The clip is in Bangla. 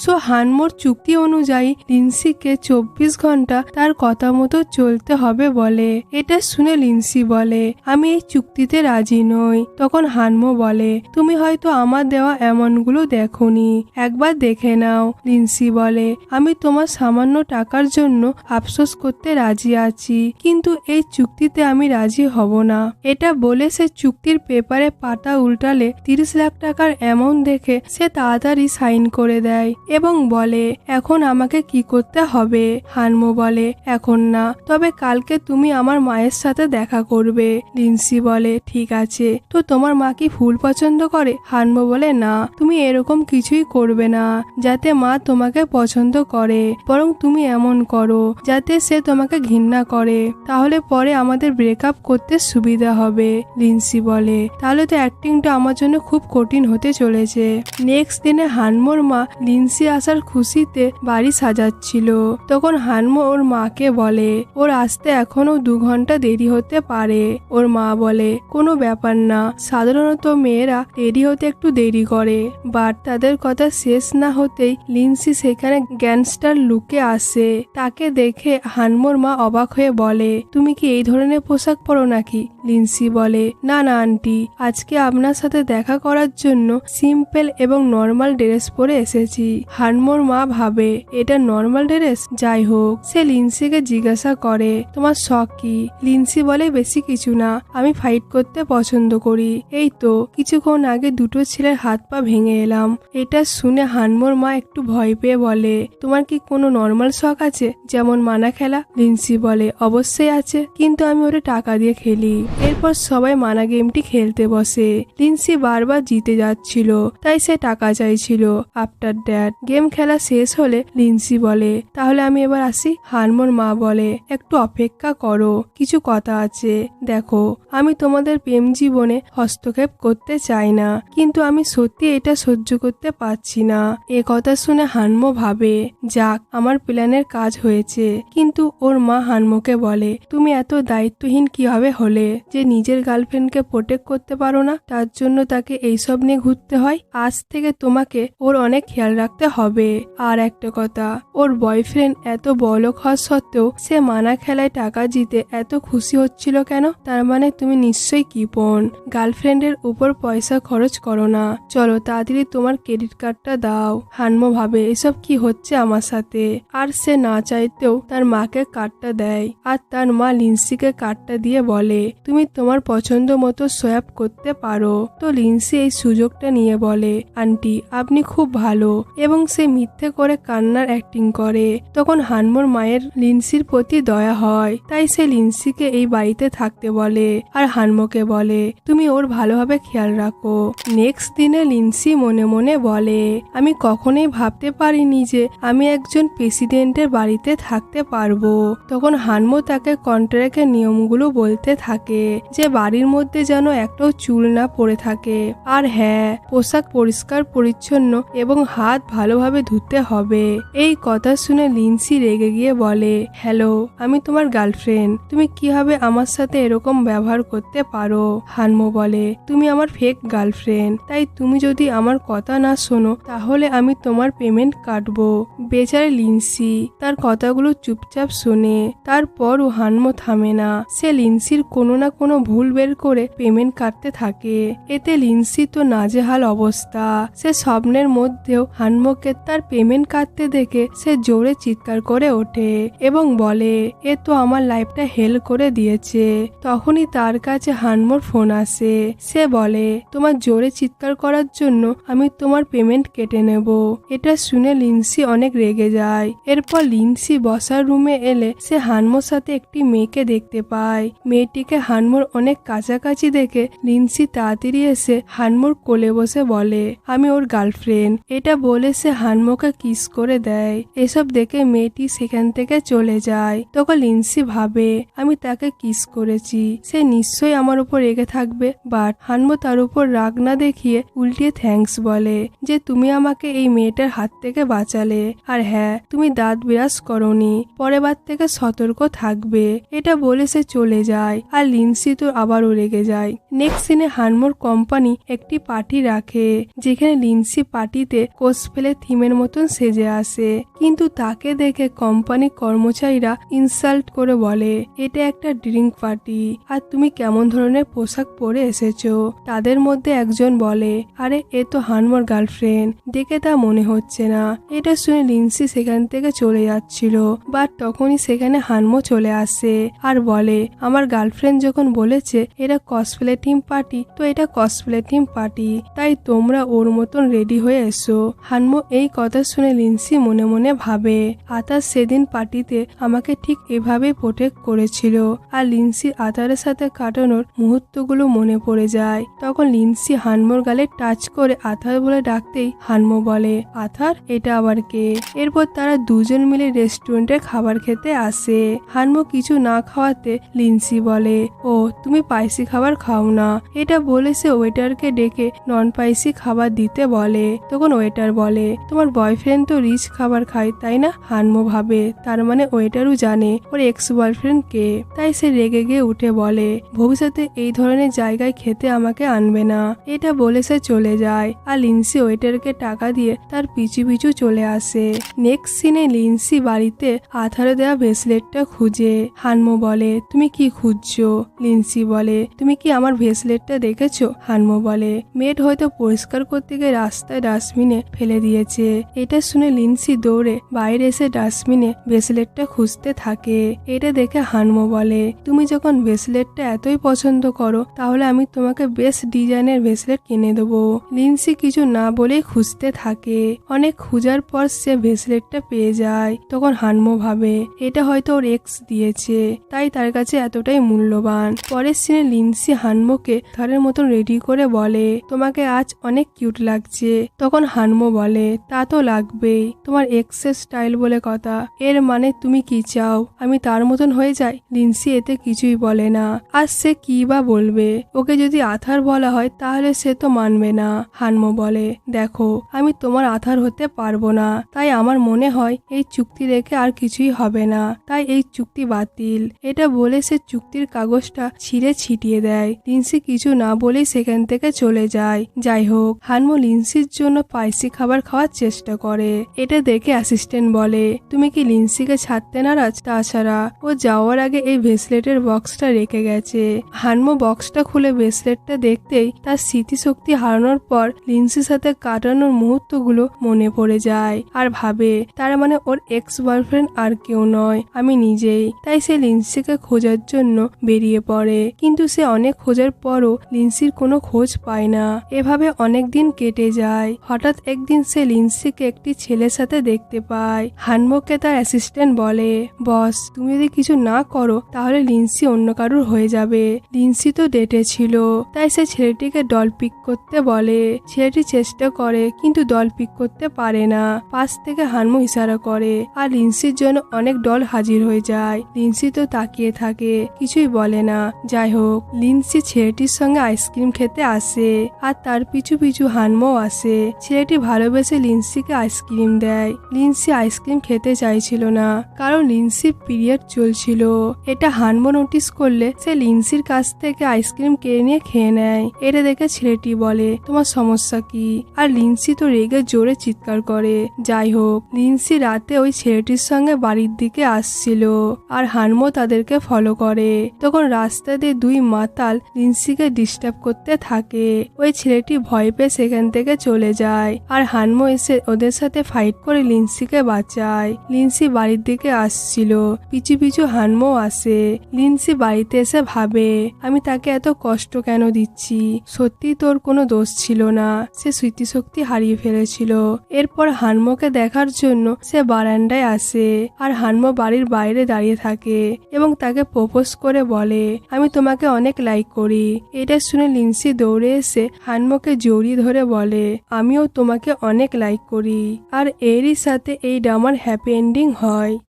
সো হানমোর চুক্তি অনুযায়ী লিন্সিকে 24 ঘন্টা তার কথা মতো চলতে হবে বলে। এটা শুনে লিন্সি বলে, আমি এই চুক্তিতে রাজি নই। তখন হানমো বলে, তুমি হয়তো আমার দেওয়া এমনগুলো দেখোনি, একবার দেখে নাও। লিন্সি বলে, আমি তোমার সামান্য টাকার জন্য আফসোস করতে রাজি আছি, কিন্তু এই চুক্তিতে আমি রাজি হব না। এটা বলে সে চুক্তির পেপারে পাতা উল্টালে 30 লাখ টাকার অ্যামাউন্ট দেখে সে তাড়াতাড়ি সাইন করে দেয় এবং বলে, এখন আমাকে কি করতে হবে? হানমো বলে, এখন না, তবে কালকে তুমি আমার মায়ের সাথে দেখা করবে। লিন্সি বলে, ঠিক আছে। তো তোমার মা কি ফুল পছন্দ করে? হানমো বলে, না, তুমি এরকম কিছুই করবে না যাতে মা তোমাকে পছন্দ করে, বরং তুমি এমন করো যাতে সে তোমাকে ঘৃণা করে, তাহলে পরে আমাদের ব্রেকআপ করতে সুবিধা হবে। লিন্সি বলে, তাহলে তো অ্যাক্টিংটা আমার জন্য খুব কঠিন হতে চলেছে। নেক্সট দিনে হানমোর মা লিন্সি আসার খুশিতে বাড়ি সাজাচ্ছিল। তখন হানমো ওর মাকে বলে, ওর আসতে এখনো 2 ঘন্টা দেরি হতে পারে। ওর মা বলে, কোনো ব্যাপার না, সাধারণত মেয়েরা রেডি হতে একটু দেরি করে। বাট তাদের কথা শেষ না হতেই লিন্সি সেখানে গ্যাংস্টার লুকে আসে। তাকে দেখে হানমোর মা অবাক হয়ে বলে, তুমি কি এই ধরনের পোশাক পরো নাকি? লিন্সি বলে, না না আন্টি, আজকে আপনার সাথে দেখা করার জন্য সিম্পল এবং নর্মাল ড্রেস পরে এসেছি। হানমোর মা ভাবে এটা নর্মাল ড্রেস। যাই হোক, সে লিন্সিকে জিজ্ঞাসা করে, তোমার শখ কি? লিন্সি বলে, বেশি কিছু না, আমি ফাইট করতে পছন্দ করি। এই তো কিছুক্ষণ আগে 2টো ছেলের হাত পা ভেঙে এলাম। এটা শুনে হানমোর মা একটু ভয় পেয়ে বলে, তোমার কি কোনো নর্মাল শখ আছে, যেমন মানা খেলা? লিন্সি বলে, অবশ্যই আছে, কিন্তু আমি ওটা টাকা দিয়ে খেলি। এরপর সবাই মানা গেমটি খেলতে বসে। লিন্সি বারবার জিতে যাচ্ছিল, তাই সে টাকা চাইছিল। আফটার দ্যাট গেম খেলা শেষ হলে লিন্সি বলে, তাহলে আমি এবার আসি। হানমোর মা বলে, একটু অপেক্ষা করো, কিছু কথা আছে। দেখো, আমি তোমাদের প্রেম জীবনে হস্তক্ষেপ করতে চাই না, কিন্তু আমি সত্যি এটা সহ্য করতে পারছি না। এ কথা শুনে হানমো ভাবে, যাক, আমার প্ল্যানের কাজ হয়েছে। কিন্তু ওর মা হানমোকে বলে, তুমি এত দায়িত্বহীন কিভাবে হলে যে নিজের গার্লফ্রেন্ডকে প্রোটেক্ট করতে পারো না, তার জন্য তাকে এইসব নিয়ে ঘুরতে হয়। আজ থেকে তোমাকে ওর অনেক খেয়াল রাখতে হবে। আর একটা কথা, ওর বয়ফ্রেন্ড এত বড়লোক হওয়া সত্ত্বেও সে মানা খেলায় টাকা জিতে এত খুশি হচ্ছিল কেন? তার মানে তুমি নিশ্চয়ই কিপন। গার্লফ্রেন্ডের উপর পয়সা খরচ করো না। চলো তাড়াতাড়ি তোমার ক্রেডিট কার্ডটা দাও। হানমো ভাবে, এসব কি হচ্ছে আমার সাথে? আর সে না চাইতেও তার মাকে কার্ডটা দেয়, আর তার মা লিন্সিকে কার্ডটা দিয়ে বলে, তুমি তোমার পছন্দ মতো সোয়াপ করতে পারো। তো লিন্সি এই সুযোগটা নিয়ে বলে, আন্টি আপনি খুব ভালো, এবং সে মিথ্যে করে কান্নার অ্যাক্টিং করে। তখন হানমোর মায়ের লিন্সির প্রতি দয়া হয়, তাই সে লিন্সিকে এই বাড়িতে থাকতে বলে, আর হানমোকে বলে, তুমি ওর ভালোভাবে খেয়াল রাখো। নেক্সট দিনে লিন্সি মনে মনে বলে, আমি কখনোই ভাবতে পারিনি যে আমি একজন প্রেসিডেন্টের বাড়িতে থাকতে পারবো। তখন হানমো তাকে কন্ট্রাক্টের নিয়মগুলো বলতে থাকে, যে বাড়ির মধ্যে যেন একটাও চুল না পড়ে থাকে, আর হ্যাঁ, পোশাক পরিষ্কার পরিচ্ছন্ন এবং হাত ভালোভাবে ধুতে হবে। এই কথা শুনে লিন্সি রেগে গিয়ে বলে, হ্যালো, আমি তোমার গার্লফ্রেন্ড, তুমি কিভাবে আমার সাথে এরকম ব্যবহার করতে পারো? হানমো বলে, তুমি আমার ফেক গার্লফ্রেন্ড, তাই তুমি যদি আমার কথা না শোনো তাহলে আমি তোমার পেমেন্ট কাটবো। বেচারে লিন্সি তার কথাগুলো চুপচাপ শোনে। তারপরও হানমো থামে না, সে লিন্সির কোনো না কোনো ভুল বের করে পেমেন্ট কাটতে থাকে। এতে লিন্সি তো নাজেহাল অবস্থা। সে স্বপ্নের মধ্যেও হানমোকে তার পেমেন্ট কাটতে দেখে সে জোরে চিৎকার করে ওঠে এবং বলে, এ তো আমার লাইফটা হেল করে দিয়েছে। তখনই তার কাছে হানমোর ফোন আসে। সে বলে, তোমার জোরে চিৎকার করার জন্য আমি তোমার পেমেন্ট কেটে নেব। এটা শুনে লিন্সি অনেক রেগে যায়। এরপর লিন্সি বসার রুমে এলে সে হানমোর সাথে একটি মেয়েকে দেখতে পায়। মেয়েটিকে হানমোর অনেক কাছাকাছি দেখে লিন্সি তাড়াতাড়ি এসে হানমোর কোলে বসে বলে, আমি ওর গার্লফ্রেন্ড। এটা বলে সে হানমোকে কিস করে দেয়। এসব দেখে মেয়েটি সেখান থেকে চলে যায়। তখন লিন্সি ভাবে, আমি তাকে কিস করেছি, সে নিশ্চয়ই আমার উপর রেগে থাকবে। বাট হানমো তার উপর রাগ না দেখিয়ে উল্টিয়ে থ্যাঙ্কস বলে, যে তুমি আমাকে এই মেয়েটার হাত থেকে বাঁচালে, আর হ্যাঁ, তুমি দাঁত বিরাজ করনি, পরের বার থেকে সতর্ক থাকবে। এটা বলে সে চলে যায়, আর লিন্সি তো আবারও রেগে যায়। নেক্সট সিনে হানমোর কোম্পানি একটি পার্টি রাখে, যেখানে লিন্সি পার্টিতে কোসপ্লে কসপ্লে থিমের মতন সেজে আসে, কিন্তু তাকে দেখে কোম্পানি কর্মচারীরা ইনসাল্ট করে বলে এটা একটা ড্রিঙ্ক পার্টি আর তুমি কেমন ধরনের পোশাক পরে এসেছো। তাদের মধ্যে একজন বলে আরে এ তো হানমোর গার্লফ্রেন্ড, দেখে তা মনে হচ্ছে না। এটা শুনে লিন্সি সেখান থেকে চলে যাচ্ছিল, বাট তখনই সেখানে হানমো চলে আসে আর বলে আমার গার্লফ্রেন্ড যখন বলেছে এটা কসপ্লে থিম পার্টি, তো এটা কসপ্লে থিম পার্টি, তাই তোমরা ওর মতন রেডি হয়ে এসো। হানমো এই কথা শুনে লিন্সি মনে মনে ভাবে আতার সেদিন পার্টিতে আমাকে ঠিক এভাবেই প্রোটেক্ট করেছিল, আর লিন্সি আতারের সাথে কাটানোর মুহূর্তগুলো মনে পড়ে যায়। তখন লিন্সি হানমোর গালে টাচ করে আথার বলে ডাকতেই হানমো বলে আথার এটা আবার কে। এরপর তারা দুজন মিলে রেস্টুরেন্টে খাবার খেতে আসে। হানমো কিছু না খাওয়াতে লিন্সি বলে ও তুমি স্পাইসি খাবার খাও না, এটা বলে সে ওয়েটারকে ডেকে নন স্পাইসি খাবার দিতে বলে। তখন ওয়েটার বলে তোমার বয়ফ্রেন্ড তো রিচ খাবার খায় তাই না। হানমো ভাবে তার মানে ওয়েটারও জানে ওর এক্স বয়ফ্রেন্ড কে, তাই সে রেগে গিয়ে উঠে বলে ভবিষ্যতে এই ধরনের জায়গায় খেতে আমাকে আনবে না। এটা বলে সে চলে যায় আর লিন্সি ওয়েটারকে টাকা দিয়ে তার পিছু পিছু চলে আসে। নেক্সট সিনে লিন্সি বাড়িতে আথারে দেওয়া ব্রেসলেটটা খুঁজে। হানমো বলে তুমি কি খুঁজছো। লিন্সি বলে তুমি কি আমার ব্রেসলেটটা দেখেছো। হানমো বলে মেড হয়তো পরিষ্কার করতে গিয়ে রাস্তায় ডাস্টবিনে ফেলে দিয়েছে। এটা শুনে লিন্সি দৌড়ে বাইরে এসে ডাস্টবিনে ব্রেসলেটটা খুঁজতে থাকে। এটা দেখে হানমো বলে তুমি যখন ব্রেসলেটটা এতই পছন্দ করো তাহলে আমি তোমাকে বেস্ট ডিজাইনের ব্রেসলেট কিনে দেবো। লিন্সি কিছু না বলেই খুঁজতে থাকে। অনেক খোঁজার পর সে ব্রেসলেটটা পেয়ে যায়। তখন হানমো ভাবে এটা হয়তো ওর এক্স দিয়েছে, তাই তার কাছে এতটাই মূল্যবান। পরের সিনে লিন্সি হানমোকে থারের মতন রেডি করে বলে তোমাকে আজ অনেক কিউট লাগছে। তখন হানমো বলে তা তো লাগবেই, তোমার এক্সের স্টাইল বলে কথা, এর মানে তুমি কি চাও আমি তার মতন হয়ে যাই। লিন্সি এতে কিছুই বলে না। আর সে কি বা বলবে, ওকে যদি আথার বলা হয় তাহলে সে তো মানবে না। হানমো বলে দেখো আমি তোমার আথার হতে পারবো না, তাই আমার মনে হয় এই চুক্তি রেখে আর কিছুই হবে না, তাই এই চুক্তি বাতিল। এটা বলে সে চুক্তির কাগজটা ছিঁড়ে ছিটিয়ে দেয়। লিন্সি কিছু না বলেই সেখান থেকে চলে যায়। যাই হোক হানমো লিন্সির জন্য স্পাইসি খাবার খাওয়ার চেষ্টা করে। এটা দেখে অ্যাসিস্ট্যান্ট বলে তুমি কি লিন্সিকে ছাড়তে নারাজ। তাছাড়া ও যাওয়ার আগে এই ব্রেসলেটের বক্সটা রেখে গেছে। হানমো বক্সটা খুলে ব্রেসলেটটা দেখতেই তার স্মৃতিশক্তি হারানোর পর লিন্সির সাথে কাটানোর মুহূর্তগুলো মনে পড়ে যায় আর ভাবে তার মানে ওর এক্স বয়ফ্রেন্ড আর কেউ নয় আমি নিজেই। তাই সে লিন্সিকে খোঁজার জন্য বেরিয়ে পড়ে, কিন্তু সে অনেক খোঁজার পরও লিন্সির কোনো খোঁজ পায় না। এভাবে অনেক দিন কেটে যায়। হঠাৎ একদিন সে লিন্সিকে একটি ছেলের সাথে দেখতে পায়। হানমোকে তার অ্যাসিস্ট্যান্ট বলে বস তুমি যদি কিছু না করো তাহলে লিন্সি অন্য কারুর হয়ে যাবে। লিন্সি তো ডেটে ছিল, তাই সে ছেলেটিকে ডল পিক করতে বলে। ছেলেটি চেষ্টা করে কিন্তু ডল পিক করতে পারে না। পাশ থেকে হানমো ইশারা করে আর লিন্সির জন্য অনেক ডল হাজির হয়ে যায়। লিন্সি তো তাকিয়ে থাকে, কিছুই বলে না। যাই হোক লিন্সি ছেলেটির সঙ্গে আইসক্রিম খেতে আসে আর তার পিছু পিছু হানমো আসে। ছেলেটি ভালোবেসে লিন্সিকে আইসক্রিম দেয়। লিন্সি আইসক্রিম খেতে চাইছিল না কারণ লিন্সির পিরিয়ড চলছিল। এটা হানমো নোটিস করলে সে লিন্সির কাছ থেকে আইসক্রিম কেড়ে নিয়ে খেয়ে নেয়। এটা দেখে ছেলেটি বলে তোমার সমস্যা কি, আর লিন্সি তো রেগে জোরে চিৎকার করে। যাই হোক লিন্সি রাতে ওই ছেলেটির সঙ্গে বাড়ির দিকে আসছিল আর হানমো তাদেরকে ফলো করে। তখন রাস্তা দিয়ে দুই মাতাল লিন্সিকে ডিস্টার্ব করতে থাকে। ওই ছেলেটি ভয় পেয়ে সেখান থেকে চলে যায় আর হানমো এসে ওদের সাথে ফাইট করে লিন্সিকে বাঁচায়। লিন্সি বাড়ির দিকে আসছিল, পিছু পিছু হানমো আসে। লিন্সি বাড়িতে এসে ভাবে আমি তাকে এত কষ্ট কেন দিচ্ছি, সত্যি তোর কোনো দোষ ছিল না, সে স্মৃতিশক্তি হারিয়ে ফেলেছিল। এরপর হানমোকে দেখার জন্য সে বারান্দায় আসে আর হানমো বাড়ির বাইরে দাঁড়িয়ে থাকে এবং তাকে প্রপোজ করে বলে আমি তোমাকে অনেক লাইক করি। এটা শুনে লিন্সি দৌড়ে এসে হানমোকে জড়িয়ে ধরে বলে আমিও তোমাকে অনেক লাইক করি। আর এরই সাথে এই ড্রামার হ্যাপি এন্ডিং হয়।